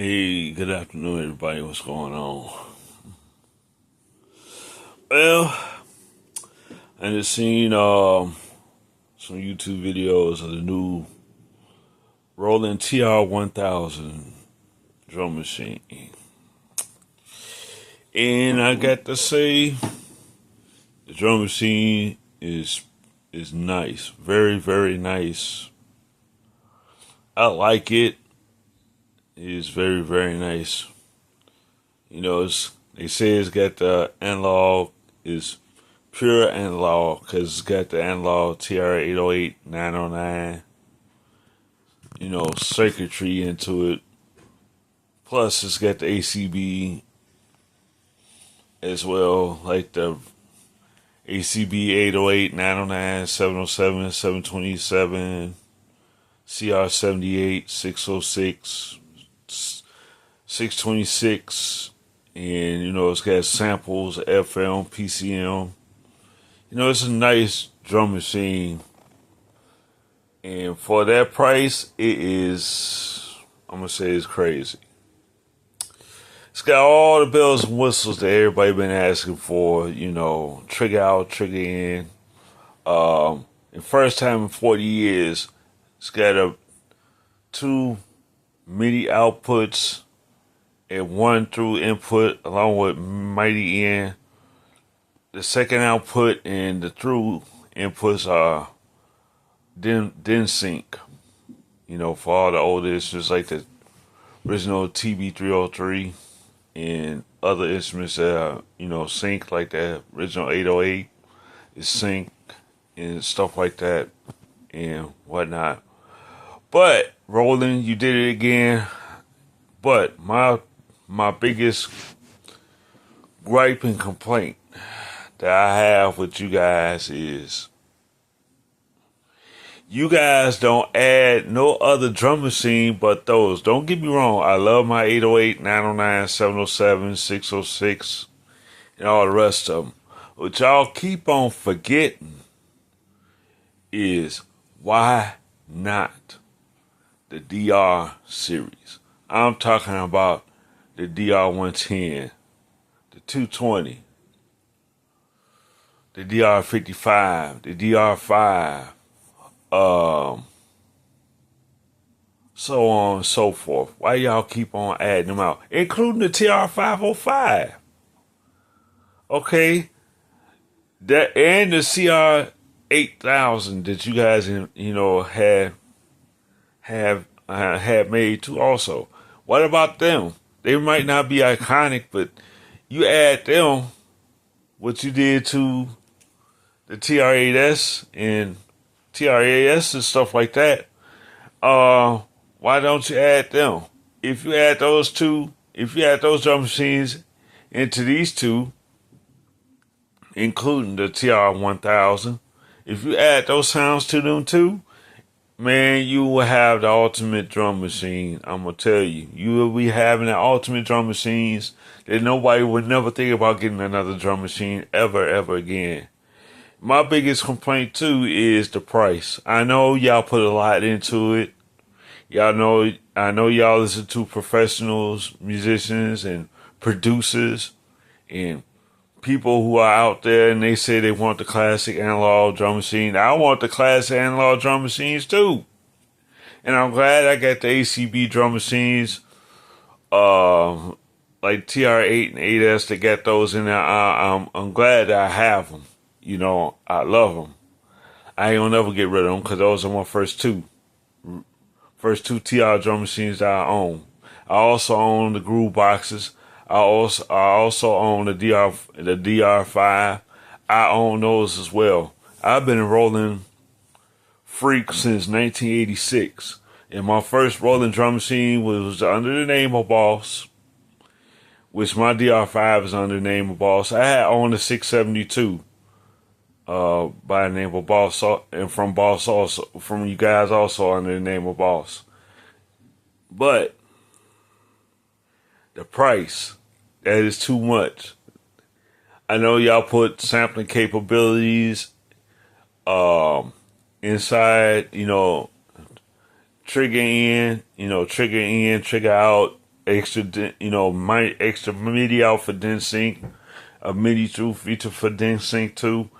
Hey, good afternoon, everybody. What's going on? Well, I just seen some YouTube videos of the new Roland Tr-1000 drum machine, and I got to say, the drum machine is nice, very very nice. I like it. It is very very nice. They say it's got the analog is pure analog because it's got the analog TR-808 909, circuitry into it. Plus, it's got the ACB as well, like the ACB 808, 909, 707, 727, CR78, 606, 626, and it's got samples, FM, PCM. It's a nice drum machine. And for that price, I'm going to say it's crazy. It's got all the bells and whistles that everybody been asking for, trigger out, trigger in. And first time in 40 years, it's got two MIDI outputs and one through input along with MIDI in. The second output and the through inputs are then sync. For all the older instruments like the original TB303 and other instruments that are, sync like the original 808 is sync and stuff like that and whatnot. But Roland, you did it again. But my biggest gripe and complaint that I have with you guys is you guys don't add no other drum machine but those. Don't get me wrong. I love my 808, 909, 707, 606, and all the rest of them. What y'all keep on forgetting is why not the DR series. I'm talking about the DR110, the 220, the DR55, the DR5, so on and so forth. Why y'all keep on adding them out, including the TR505? Okay, that and the CR 8000 that you guys had made too. Also, what about them? They might not be iconic, but you add them, what you did to the TR8S and TRAS and stuff like that. Why don't you add them? If you add those drum machines into these two, including the TR-1000, if you add those sounds to them too, man, you will have the ultimate drum machine. I'm going to tell you. You will be having the ultimate drum machines that nobody would never think about getting another drum machine ever again. My biggest complaint too is the price. I know y'all put a lot into it. I know y'all listen to professionals, musicians, and producers, and people who are out there, and they say they want the classic analog drum machine. I want the classic analog drum machines too. And I'm glad I got the ACB drum machines, like TR8 and 8S that got those in there. I'm glad that I have them. I love them. I ain't gonna never get rid of them because those are my first two TR drum machines that I own. I also own the groove boxes. I also own the DR5. I own those as well. I've been a Roland freak since 1986, and my first Roland drum machine was under the name of Boss, which my DR5 is under the name of Boss. I had owned the 672 by the name of Boss, and from Boss also, from you guys also under the name of Boss. But the price, that is too much. I know y'all put sampling capabilities inside, trigger in, trigger out, extra MIDI out for DenSync, a MIDI through feature for DenSync too.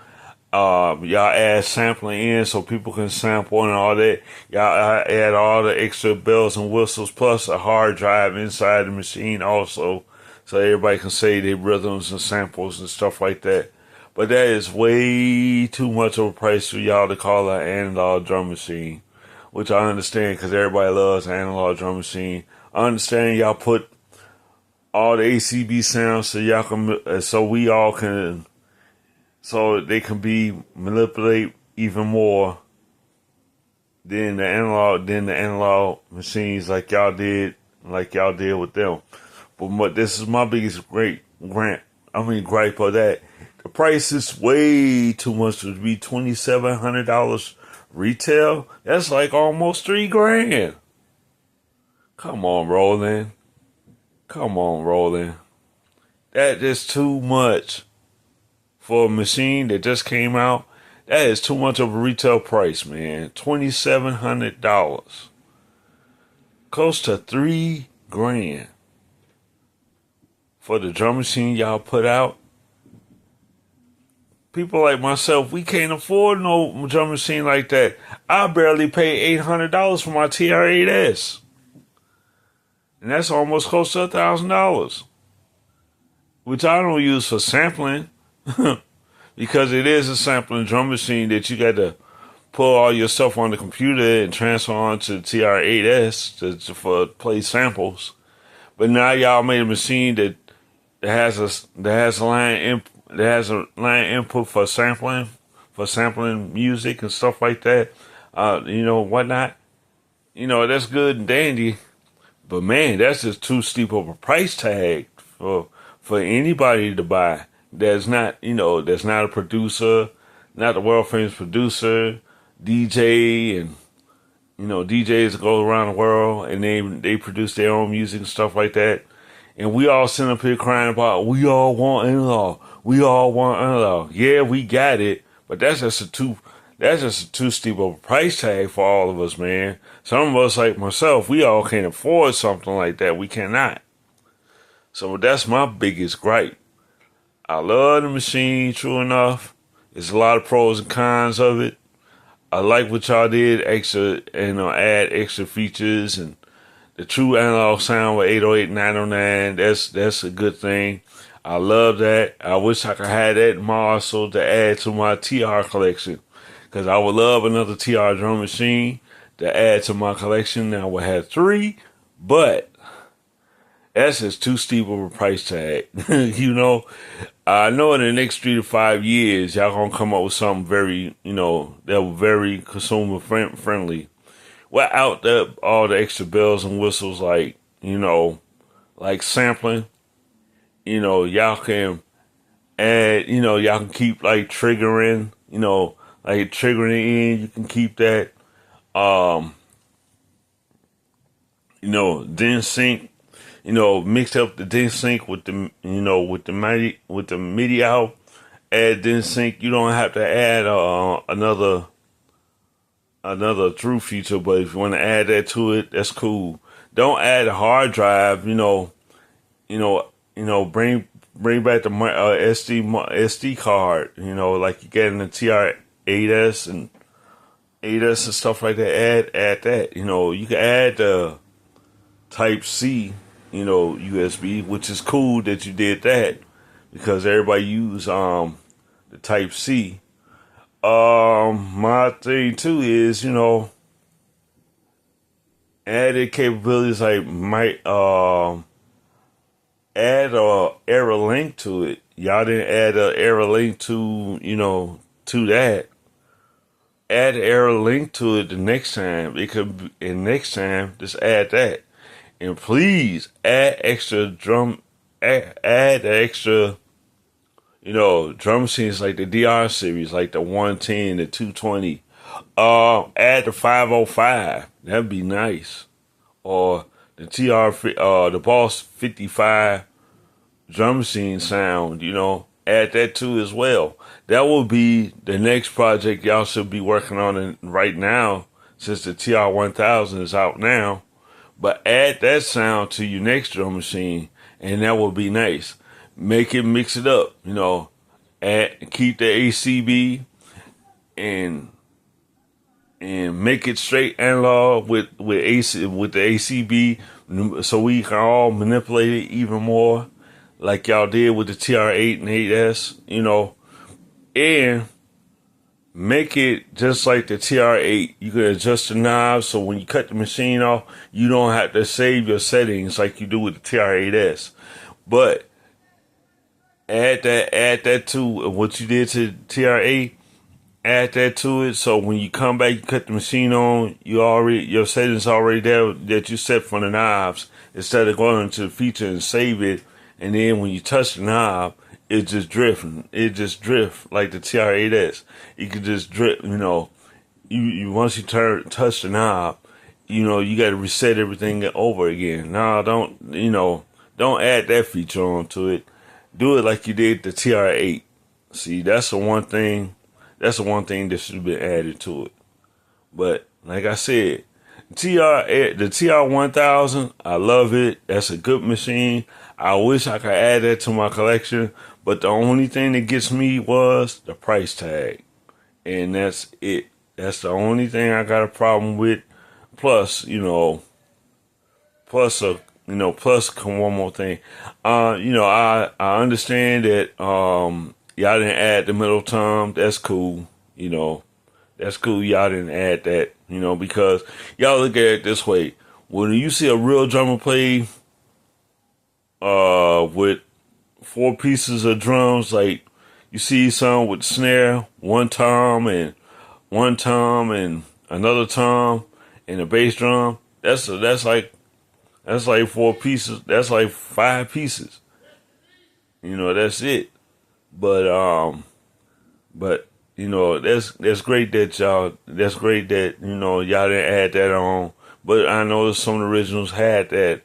Y'all add sampling in so people can sample and all that. Y'all add all the extra bells and whistles plus a hard drive inside the machine also, so everybody can say their rhythms and samples and stuff like that. But that is way too much of a price for y'all to call an analog drum machine, which I understand because everybody loves an analog drum machine. I understand y'all put all the ACB sounds so we all can, so they can be manipulate even more than the analog machines like y'all did with them. But this is my biggest gripe of that. The price is way too much to be $2,700 retail. That's like almost $3,000. Come on, Roland. That is too much for a machine that just came out. That is too much of a retail price, man. $2,700. Close to $3,000 for the drum machine y'all put out. People like myself, we can't afford no drum machine like that. I barely pay $800 for my Tr-1000. And that's almost close to $1,000. Which I don't use for sampling. Because it is a sampling drum machine that you got to pull all your stuff on the computer and transfer onto the Tr-8s for play samples. But now y'all made a machine that has a line input for sampling music and stuff like that. Whatnot. That's good and dandy. But man, that's just too steep of a price tag for anybody to buy. That's not a producer, not the world famous producer, DJ, and DJs go around the world and they produce their own music and stuff like that. And we all sitting up here crying about we all want analog. Yeah, we got it, but that's just a too steep of a price tag for all of us, man. Some of us, like myself, we all can't afford something like that. We cannot. So that's my biggest gripe. I love the machine, true enough. There's a lot of pros and cons of it. I like what y'all did, add extra features and the true analog sound with 808 and 909. That's a good thing. I love that. I wish I could have that in my arsenal to add to my TR collection, because I would love another TR drum machine to add to my collection. Now I would have 3, but that's just too steep of a price tag. I know in the next 3 to 5 years, y'all gonna come up with something very, that will very consumer friendly. Without all the extra bells and whistles, like sampling. Y'all can add, y'all can keep like triggering, like triggering it in. You can keep that, DenSync. Mix up the DenSync with the MIDI out. Add DenSync. You don't have to add another through feature, but if you want to add that to it, that's cool. Don't add a hard drive. Bring back the SD card. Like you get in the Tr-8s and 8s and stuff like that. Add that. You can add the Type C. USB, which is cool that you did that, because everybody use the Type C. My thing too is, added capabilities like might add a error link to it. Y'all didn't add a error link to that. Add an error link to it the next time. Next time, just add that. And please add extra drum machines like the DR series, like the 110, the 220. Add the 505. That'd be nice. Or the the Boss 55 drum machine sound, add that too as well. That will be the next project y'all should be working on right now, since the Tr-1000 is out now. But add that sound to your next drum machine, and that would be nice. Make it mix it up, keep the ACB and make it straight analog with the ACB, so we can all manipulate it even more, like y'all did with the Tr-8 and 8S, and make it just like the Tr-8. You can adjust the knobs, so when you cut the machine off, you don't have to save your settings like you do with the Tr-8S. But add that to what you did to Tr-8. Add that to it, so when you come back, you cut the machine on. Your settings already there that you set for the knobs. Instead of going into the feature and save it, and then when you touch the knob, it just drifting. It just drift like the Tr-8S. You can just drift. You once you touch the knob, you got to reset everything over again. No, don't add that feature onto it. Do it like you did the Tr-8. See, that's the one thing. That's the one thing that should have been added to it. But like I said, the Tr-1000, I love it. That's a good machine. I wish I could add that to my collection, but the only thing that gets me was the price tag, and that's it. That's the only thing I got a problem with. Plus, plus one more thing. I understand that y'all didn't add the middle tom. That's cool. That's cool. Y'all didn't add that, because y'all look at it this way. When you see a real drummer play with 4 pieces of drums, like you see some with snare, one tom and another tom and a bass drum, that's like 4 pieces. That's like 5 pieces. That's it. But that's great that y'all. That's great that y'all didn't add that on. But I know some of the originals had that.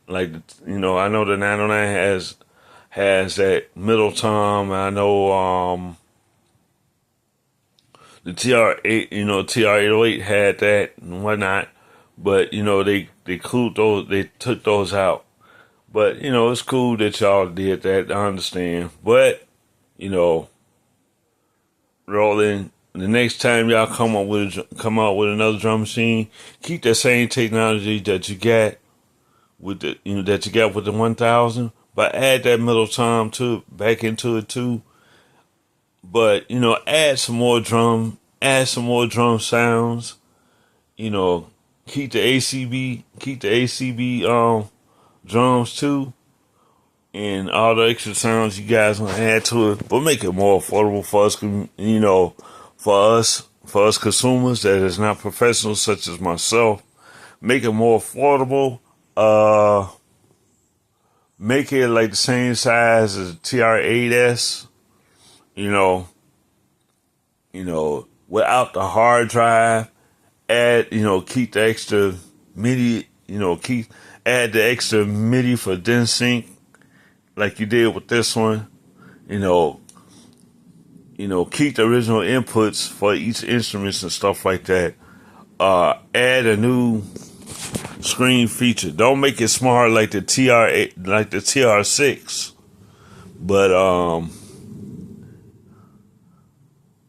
Like I know the 909 has that middle tom. I know the Tr-8, Tr-808 had that and whatnot. But they include those. They took those out. But it's cool that y'all did that. I understand. But rolling. The next time y'all come out with another drum machine, keep that same technology that you got with the that you got with the 1000, but add that middle tom back into it too. But add some more drum sounds. Keep the ACB drums too. And all the extra sounds you guys want to add to it, but make it more affordable for us, for us consumers that is not professionals such as myself. Make it more affordable. Make it like the same size as the Tr-8S. Without the hard drive. Add, keep the extra MIDI. Add the extra MIDI for DIN sync. Like you did with this one, keep the original inputs for each instruments and stuff like that. Add a new screen feature. Don't make it smart like the Tr-8, like the Tr-6, but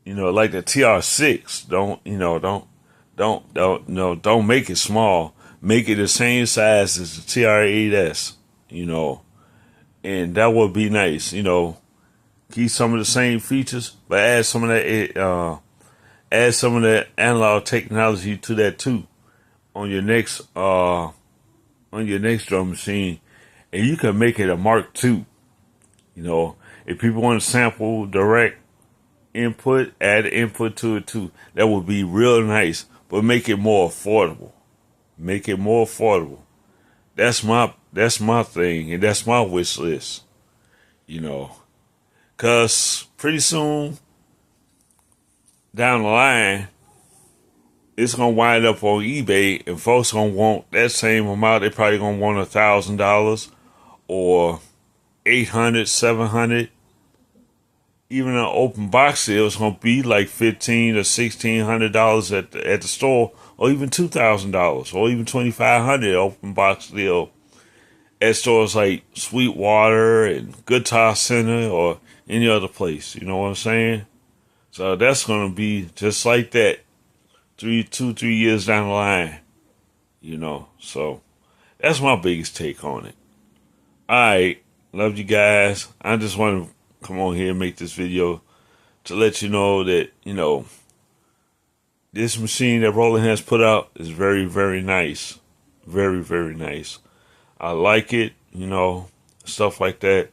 like the Tr-6. Don't make it small. Make it the same size as the Tr-8S. And that would be nice, keep some of the same features, but add some of that analog technology to that too on your next drum machine, and you can make it a Mark II. If people want to sample direct input, add input to it too. That would be real nice, but make it more affordable. Make it more affordable. That's my thing, and that's my wish list, because pretty soon down the line, it's going to wind up on eBay, and folks going to want that same amount. They probably going to want $1,000 or $800, $700. Even an open box sale is going to be like $1,500 or $1,600 at the store or even $2,000, or even $2,500 open box deal at stores like Sweetwater and Guitar Center or any other place. You know what I'm saying? So that's going to be just like that 3 years down the line. You know, so that's my biggest take on it. All right, love you guys. I just want to come on here and make this video to let you know that, you know, this machine that Roland has put out is very, very nice. Very, very nice. I like it, you know, stuff like that.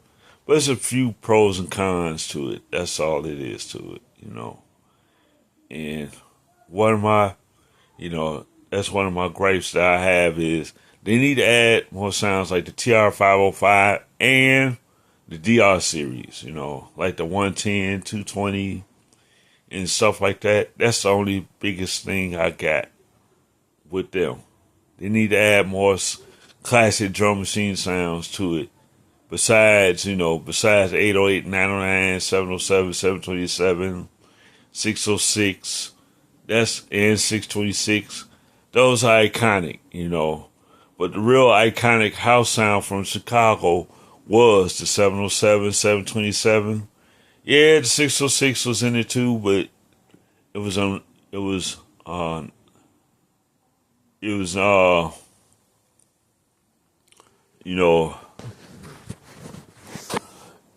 But there's a few pros and cons to it. That's all it is to it, you know. And one of my, you know, that's one of my gripes that I have is they need to add more sounds like the Tr-505 and the DR series, you know, like the 110, 220, and stuff like that. That's the only biggest thing I got with them. They need to add more classic drum machine sounds to it. Besides, you know, besides 808, 909, 707, 727, 606, that's and 626. Those are iconic, you know. But the real iconic house sound from Chicago was the 707, 727. Yeah, the 606 was in it too, but it was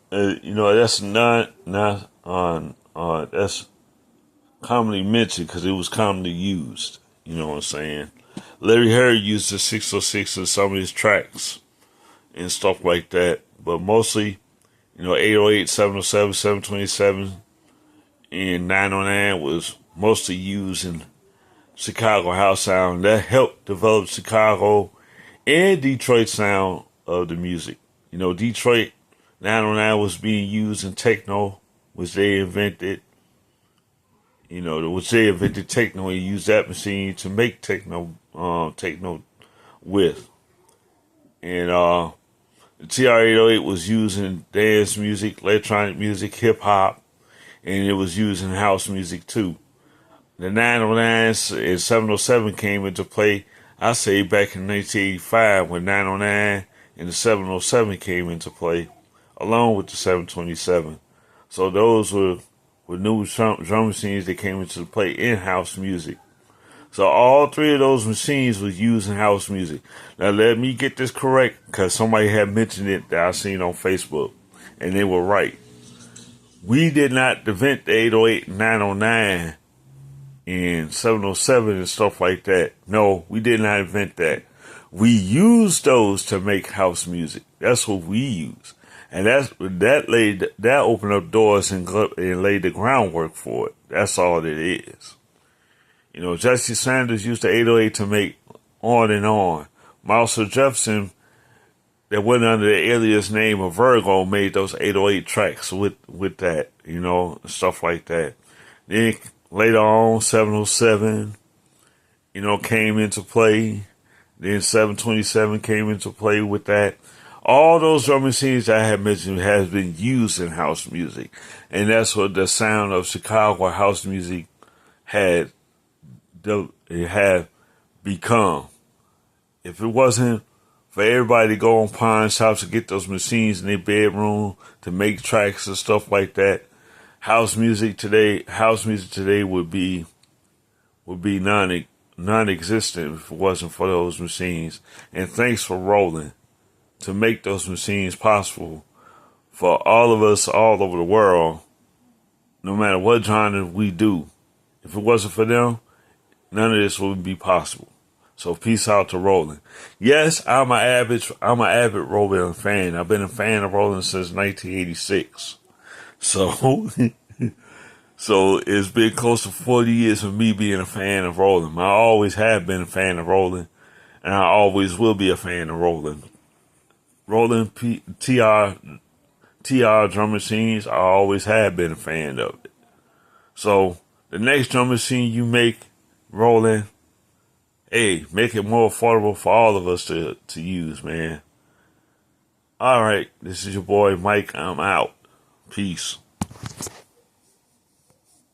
that's not on that's commonly mentioned because it was commonly used. You know what I'm saying? Larry Harry used the 606 in some of his tracks and stuff like that, but mostly, you know, 808, 707, 727, and 909 was mostly used in Chicago house sound. That helped develop Chicago and Detroit sound of the music. You know, Detroit 909 was being used in techno, which they invented. You know, which they invented techno and used that machine to make techno with. And the TR-808 was used in dance music, electronic music, hip hop, and it was used in house music too. The 909 and 707 came into play, I say, back in 1985 when 909 and the 707 came into play, along with the 727. So those were new drum machines that came into play in house music. So all three of those machines was used in house music. Now let me get this correct, because somebody had mentioned it that I seen on Facebook, and they were right. We did not invent the 808 and 909 and 707 and stuff like that. No, we did not invent that. We used those to make house music. That's what we use. And that opened up doors and laid the groundwork for it. That's all it is. You know, Jesse Sanders used the 808 to make On and On. Marshall Jefferson, that went under the alias name of Virgo, made those 808 tracks with that, you know, stuff like that. Then later on, 707, you know, came into play. Then 727 came into play with that. All those drum machines that I had mentioned has been used in house music. And that's what the sound of Chicago house music had become. If it wasn't for everybody to go on pawn shops to get those machines in their bedroom to make tracks and stuff like that, house music today would be non-existent if it wasn't for those machines. And thanks for Roland to make those machines possible for all of us all over the world, no matter what genre we do. If it wasn't for them, none of this would be possible. So peace out to Roland. Yes, I'm an avid Roland fan. I've been a fan of Roland since 1986. So so it's been close to 40 years of me being a fan of Roland. I always have been a fan of Roland, and I always will be a fan of Roland. Roland TR drum machines, I always have been a fan of it. So the next drum machine you make, Roland, hey, make it more affordable for all of us to use, man. All right, this is your boy Mike. I'm out. Peace.